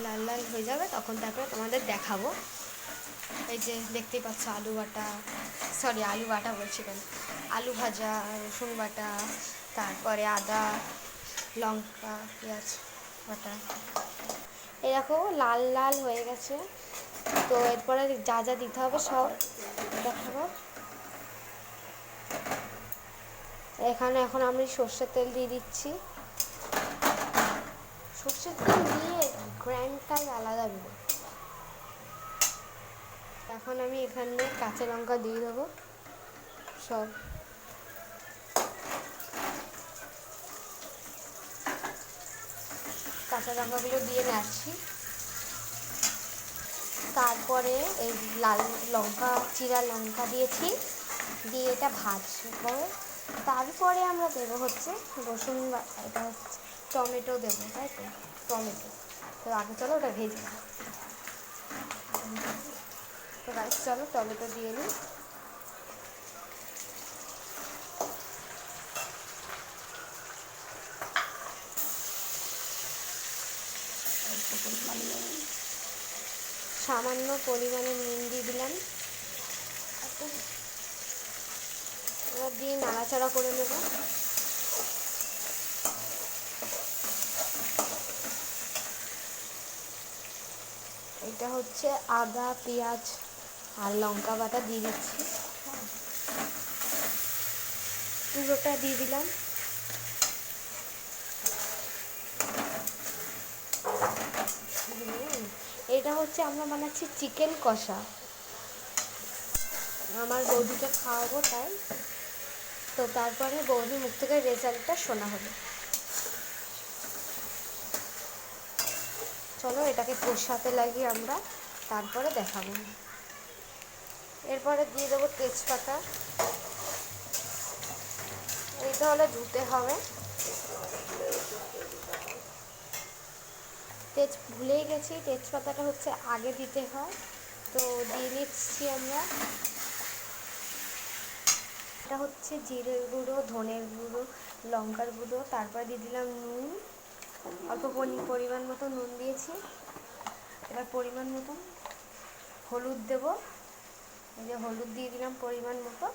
লাল লাল হয়ে যাবে তখন তারপরে তোমাদের দেখাবো। এই যে দেখতেই পাচ্ছ আলু বাটা, সরি আলু বাটা বলছি কেন, আলু ভাজা, রসুন বাটা, তারপরে আদা লঙ্কা পেঁয়াজ বাটা। এই দেখো লাল লাল হয়ে গেছে। তো এরপরে যা যা দিতে হবে সব দেখাবো। এখানে এখন আমি সর্ষের তেল দিয়ে দিচ্ছি। সর্ষের তেল দিয়ে গ্র্যান্ডটাই আলাদা বেরো। এখন আমি এখানে কাঁচা লঙ্কা দিয়ে দেবো সব। কাঁচা লঙ্কাগুলো দিয়ে নাড়ছি। তারপরে এই লাল লঙ্কা, চিরা লঙ্কা দিয়েছি, দিয়ে এটা ভাজবো। তারপরে আমরা দেবো হচ্ছে রসুন, এটা হচ্ছে টমেটো দেবো, তাই তো টমেটো। তো আগে চলো ওটা ভেজে নেবো। তো গাইস চলো টমেটো দিয়ে নিই। সামান্য পরিমাণে নুন দিয়ে দিলাম। এবার দিয়ে নাড়াচাড়া করে নেব। এটা হচ্ছে আদা পেঁয়াজ আর লঙ্কা বাটা দিয়ে দিচ্ছি, পুরোটা দিয়ে দিলাম। এটা হচ্ছে আমরা বানাচ্ছি চিকেন কষা, আমার বৌদিকে খাওয়াবো তাই। তো তারপরে বৌদির মুখ থেকে রেজাল্টটা শোনা হবে। চলো এটাকে কষাতে লাগিয়ে আমরা তারপরে দেখাবো। এরপরে দিয়ে দেবো তেজপাতা। এইটা হলে ধুতে হবে। ভুলেই গেছি তেজপাতাটা হচ্ছে আগে দিতে হয়, তো দিয়ে নিচ্ছি আমরা। এটা হচ্ছে জিরের গুঁড়ো, ধনের গুঁড়ো, লঙ্কার গুঁড়ো, তারপর দিয়ে দিলাম নুন, অল্প পরিমাণ মতো নুন দিয়েছি। এবার পরিমাণ মতো হলুদ দেব, এই যে হলুদ দিয়ে দিলাম পরিমাণ মতো।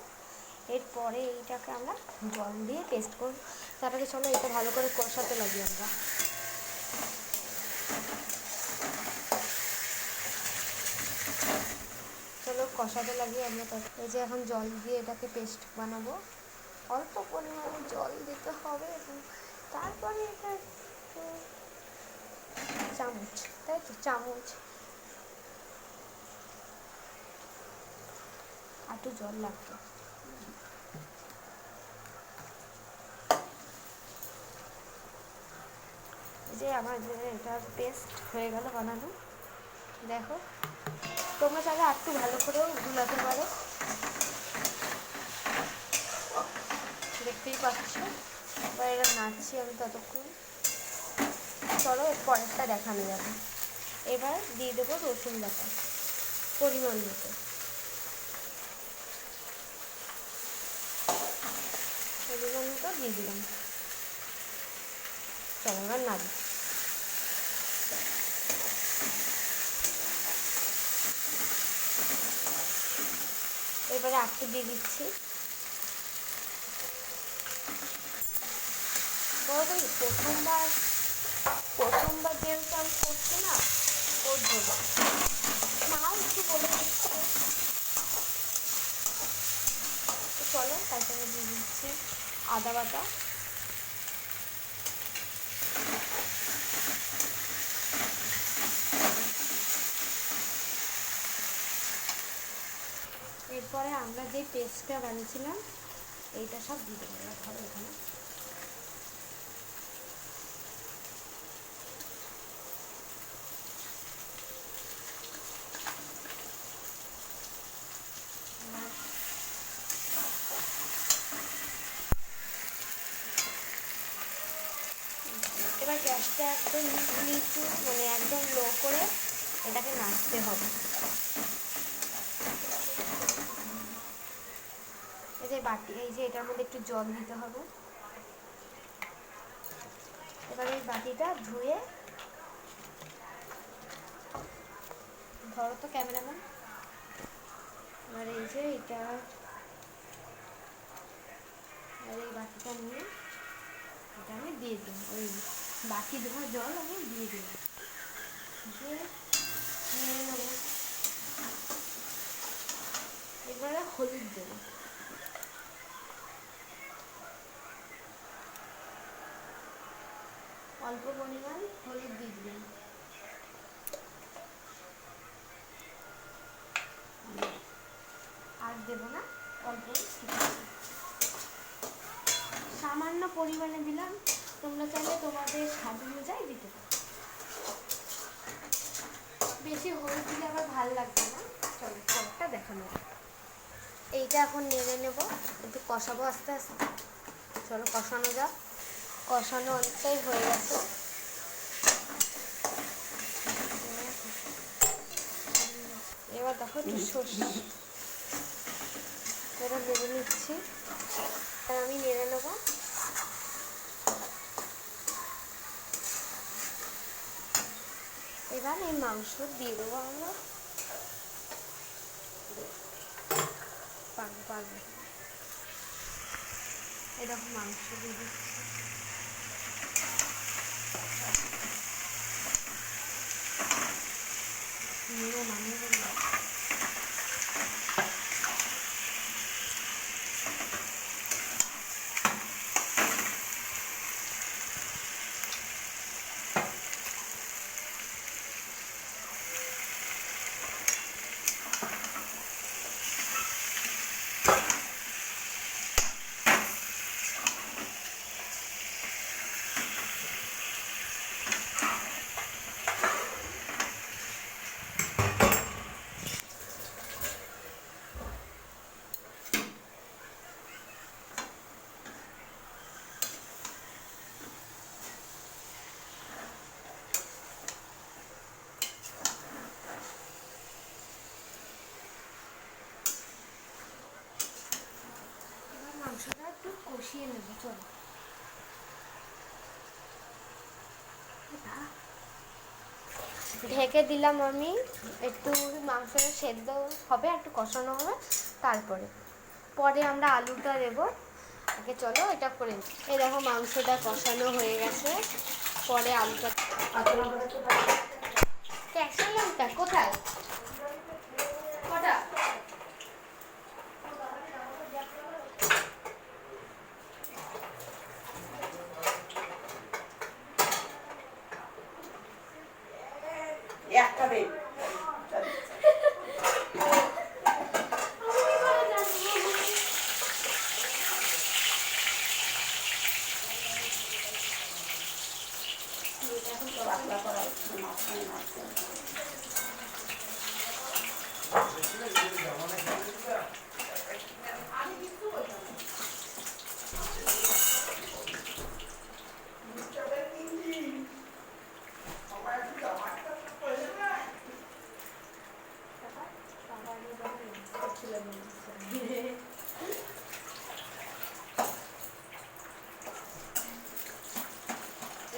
এরপরে এইটাকে আমরা জল দিয়ে পেস্ট করব। তার আগে চলো এটা ভালো করে কষাতে লাগি আমরা। চলো কষাতে লাগিয়ে আমরা এই যে এখন জল দিয়ে এটাকে পেস্ট বানাবো। অল্প পরিমাণে জল দিতে হবে এবং তারপরে এটা চামচ, তাই তো চামচ একটু জল লাগতো। যে আমার এটা পেস্ট হয়ে গেল বানানো। দেখো তোমরা চাইলে একটু ভালো করেও গুলাতে পারো, দেখতেই পাচ্ছ। এবার এটা নাড়ছি আমি ততক্ষণ। চলো এর পরেরটা দেখানো যাবে। এবার দিয়ে দেবো রসুন বাটা পরিমাণ মতো। পরিমাণ মতো দিয়ে দিলাম। চলো এবার নাড়ি। এবারে একটু দিয়ে দিচ্ছি। প্রথমবার যেহেতু আমি করছি না, ওর জন্য মাও একটু বলে দিচ্ছে। চলো তারপরে দিয়ে দিচ্ছি আদা বাটা। এরপরে আমরা যে পেস্টটা বানিয়েছিলাম এইটা সব দিয়ে দেবো এখানে। এবার গ্যাসটা একদম নিচু মানে একদম লো করে এটাকে নাড়তে হবে। এই যে বাটি, এই যে এটার মধ্যে একটু জল দিতে হবে। এবার এই বাটিটা ধুয়ে ধরো তো ক্যামেরাম্যান। আর এই যে এটা, আর এই বাটিটা নিয়ে এটা আমি দিয়ে দিই, ওই বাটি ধোয়া জল আমি দিয়ে দিই, দিয়ে নিয়ে নেবো। এবারে হলুদ দেবো, অল্প পরিমাণ হলুদ দিয়ে দিলাম। আর দেবো না, অল্প সামান্য পরিমাণে দিলাম, তোমরা চাইলে তোমাদের স্বাদ অনুযায়ী দিতে পারো। বেশি হলুদ দিলে আবার ভালো লাগবে না। চলো পরটা দেখানো, এইটা এখন নেড়ে নেব, একটু কষাবো আস্তে আস্তে। চলো কষানো যাক, কষানো অনেকটাই হয়ে গেছে। এবার দেখো একটু সর্ষে এটা নেড়ে নিচ্ছি, আর আমি নেড়ে নেবো। এবার এই মাংস দিয়ে দেবো আমরা, পারবো এরকম মাংস দিয়ে দিচ্ছি। নিয়ে মানিয়ে দেবো। মাংসটা একটু কষিয়ে নেবো, চলো। ঢেকে দিলাম আমি, একটু মাংসটা সেদ্ধ হবে, একটু কষানো হবে, তারপরে পরে আমরা আলুটা দেবো। আগে চলো এটা করে নিই। এই দেখো মাংসটা কষানো হয়ে গেছে, পরে আলুটা। ক্যাশা লঙ্কা কোথায়? কটা? একটা বেড পাতলা করা মাঝখানে মাঝখানে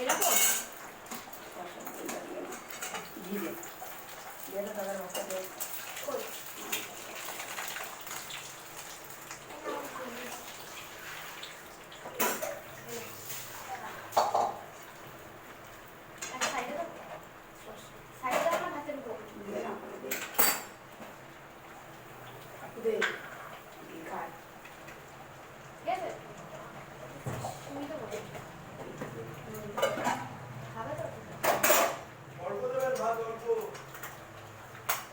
এরকম ঘিরে ঘিরে তাদের মশলা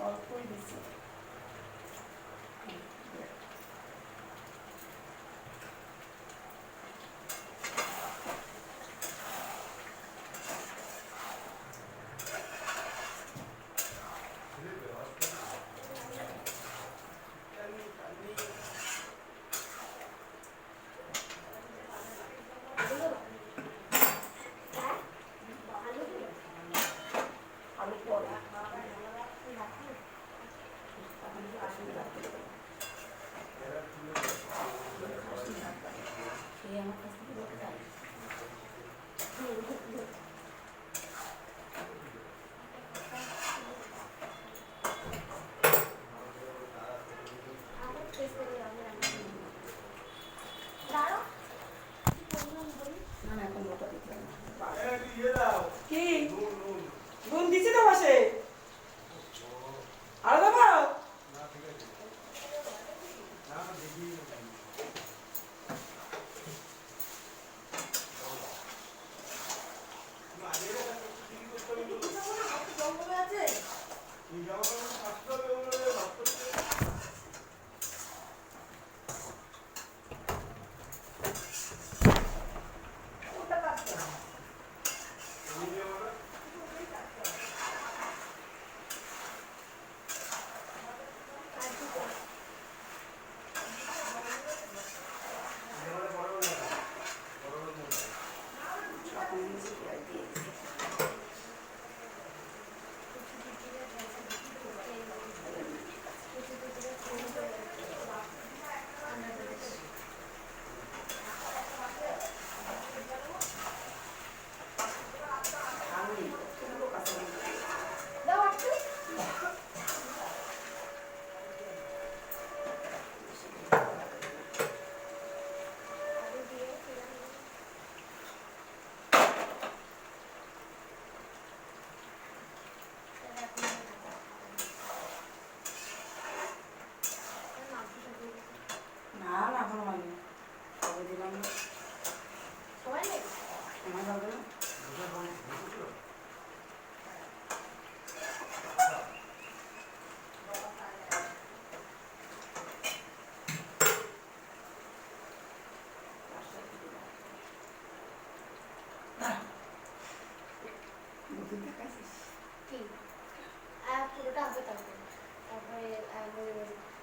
অল্পই দিচ্ছি। আলু পরে খেয়ে আমার কাছ থেকে বলতে চাই হবে তারপরে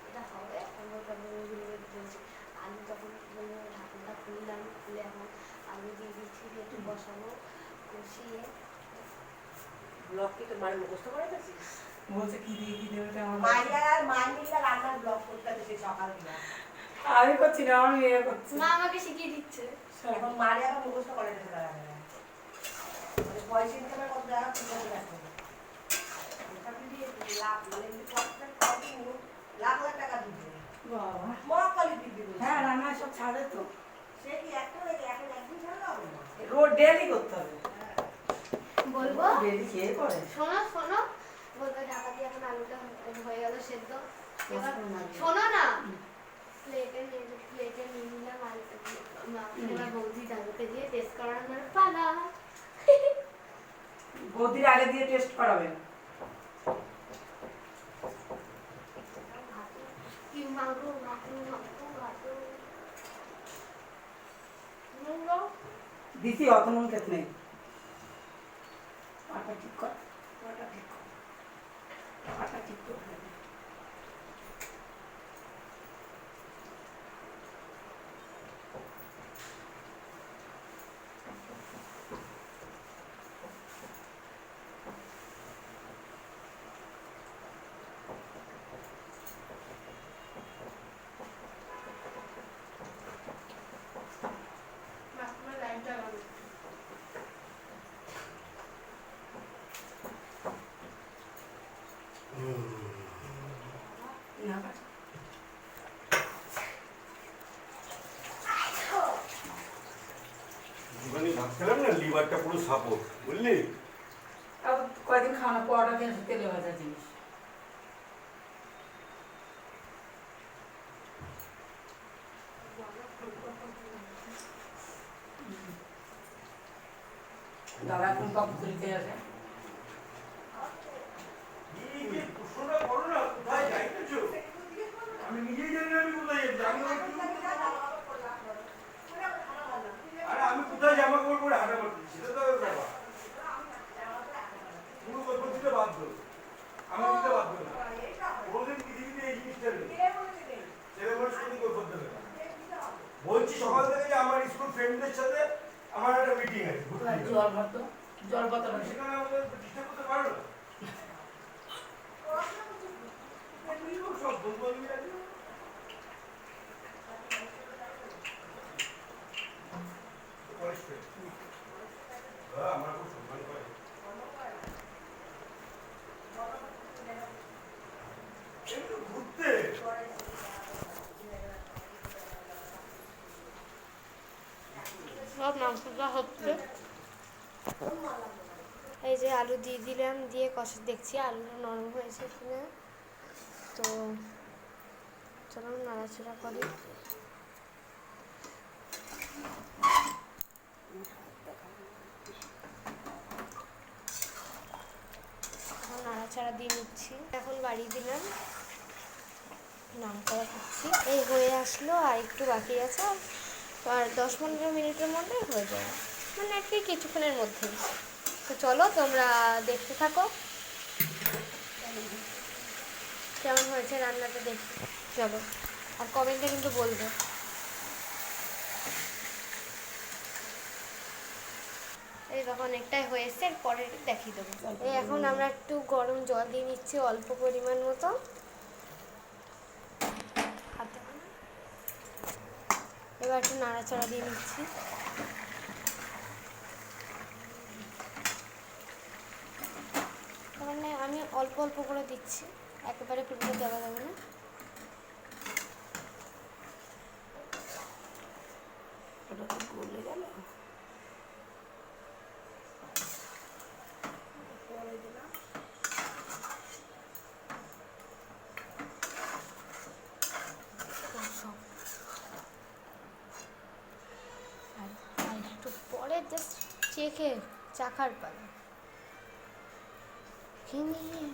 এটা হবে তারপরে বলছি আলু তখন ঢাকনটা খুললাম, খুলে এখন আলু দিয়ে দিচ্ছি, দিয়ে একটু বসাবো, কষিয়ে। ব্লগ কি তো মানে মুখস্থ করে গেছিস? বলছে কি দিয়ে কি দেবে আমার মাইয়া আর মাইনিটা রান্নার ব্লগ করতে গেছে সকালবেলা। আমি করছি না, আমার মেয়ে করছে। মা আমাকে শিখিয়ে দিচ্ছে। এখন মারিয়া আবার মুখস্থ করে গেছে তারা মানে পয়সা ইনকামের কত জায়গা ঠিক করে দেখো লাখ মানে লাখ লাখ টাকা দিবে বাবা মহাকালী দিদি হ্যাঁ, রান্না সব ছাড়ে তো। সে কি একটা লেগে এখন একদিন ছাড়া হবে না? রোজ ডেলি করতে হবে। বলবো ডেলি খেয়ে করে। শোনো শোনো, বলবো ঢাকা দিয়ে এখন আলুটা হয়ে গেল সেদ্ধ। এবার শোনো না, প্লেটে নিয়ে নিলাম আলুটা দিয়ে, এবার বৌদি দাদুকে দিয়ে টেস্ট করানোর পালা। বৌদির আগে দিয়ে টেস্ট করাবেন। কি মাগো মাগো মাগো মাগো দিছি অত নুন খেত নেই। আটা ঠিক কর, আটা ঠিক কর, আটা ঠিক কর। না দুখানি ভাত খেলাম না, লিভারটা পুরো সাপোর্ট, বুঝলি? আর কয়দিন খাওয়ানো পরোটা খেয়েছে তেলে ভাজা জিনিস। দাদা এখন কপ তুলতে আসে। এই যে প্রশ্নটা করো না, কোথায় যাইতেছো? আমি নিজেই জানি না আমি কোথায় যাচ্ছি। আরে আমি কোথায় জামা কাপড় পরে হাঁটা করছি সেটা তো ব্যাপার। পুরো কৈফিয়ত দিতে বাধ্য, আমি দিতে বাধ্য না। কোনদিন পৃথিবীতে এই জিনিসটা নেই, ছেলে মানুষ কোনদিন কৈফিয়ত দেবে না। বলছি সকাল থেকে যে আমার স্কুল ফ্রেন্ডদের সাথে আমার একটা মিটিং আছে, জল ভাত, জল পাতা সেখানে আমাদের ডিস্টার্ব করতে পারো না। সব বন্ধু বান্ধবী আছে। আমার খুব সম্মান করে। একটু ঘুরতে সব মাংসটা হচ্ছে। এই যে আলু দিয়ে দিলাম, দিয়ে কষা দেখছি আলুটা নরম হয়েছে কিনা। তো চলো নাড়াচাড়া করি। এখন নাড়াচাড়া দিয়ে নিচ্ছি, এখন বাড়িয়ে দিলাম, নাড়াচাড়া করছি। এই হয়ে আসলো, আর একটু বাকি আছে, আর 10-15 মিনিটের মধ্যে হয়ে যাবে, মানে আর কি কিছুক্ষণের মধ্যেই। তো চলো তোমরা দেখতে থাকো কেমন হয়েছে রান্নাটা, দেখতে চলো, আর কমেন্টে কিন্তু বলবে। এই দেখো অনেকটাই হয়েছে, পরে দেখিয়ে দেবো। এই এখন আমরা একটু গরম জল দিয়ে নিচ্ছি অল্প পরিমাণ মতো। এবার একটু নাড়াচাড়া দিয়ে নিচ্ছি। মানে আমি অল্প অল্প করে দিচ্ছি, একেবারে পুরোটা দেওয়া যাবে না। ওটা তো গলে গেল। আর একটু পরে জাস্ট চেখে চাখার পালা। খেয়ে নিয়ে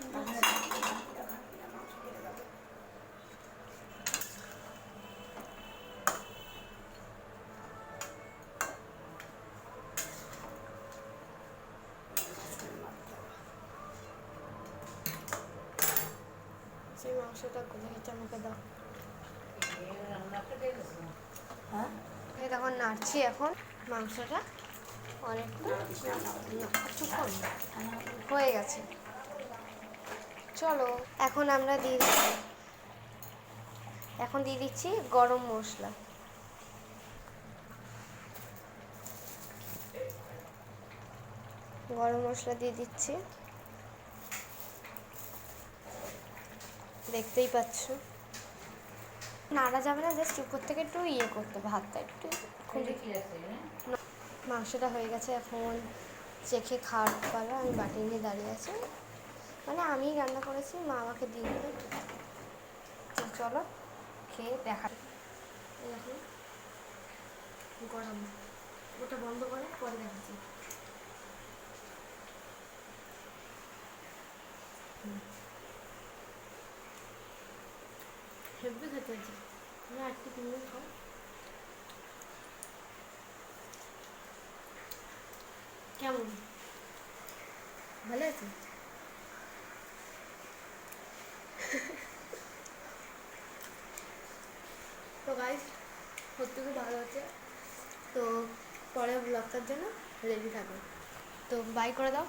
মাংসটা গলে গেছে, আমাকে দাও। রান্নাটা দেখেছো? হ্যাঁ এই তখন নাড়ছি এখন মাংসটা অনেকটা কিছুক্ষণ হয়ে গেছে। চলো এখন আমরা এখন দিয়ে দিচ্ছি গরম মশলা। গরম মশলা দিয়ে দিচ্ছি, দেখতেই পাচ্ছ। নাড়া যাবে না, জাস্ট উপর থেকে একটু করতে হবে, হাতটা একটু খুলে। কি আছে মাংসটা হয়ে গেছে, এখন চেখে খাওয়ার পালা। আমি বাটি নিয়ে দাঁড়িয়ে আছি, মানে আমিই রান্না করেছি, মা আমাকে দিয়ে দিল। তো চলো খেয়ে দেখা। এখন গরম, ওটা বন্ধ করে পরে দেখাচ্ছি। হেব্বি খেতে হয়েছে, আমি একটু কিনে খাও। কেমন, ভালো আছে? তো গাইস সত্যি খুব ভালো হচ্ছে। তো পরের ব্লগটার জন্য রেডি থাকো, তো বাই করে দাও।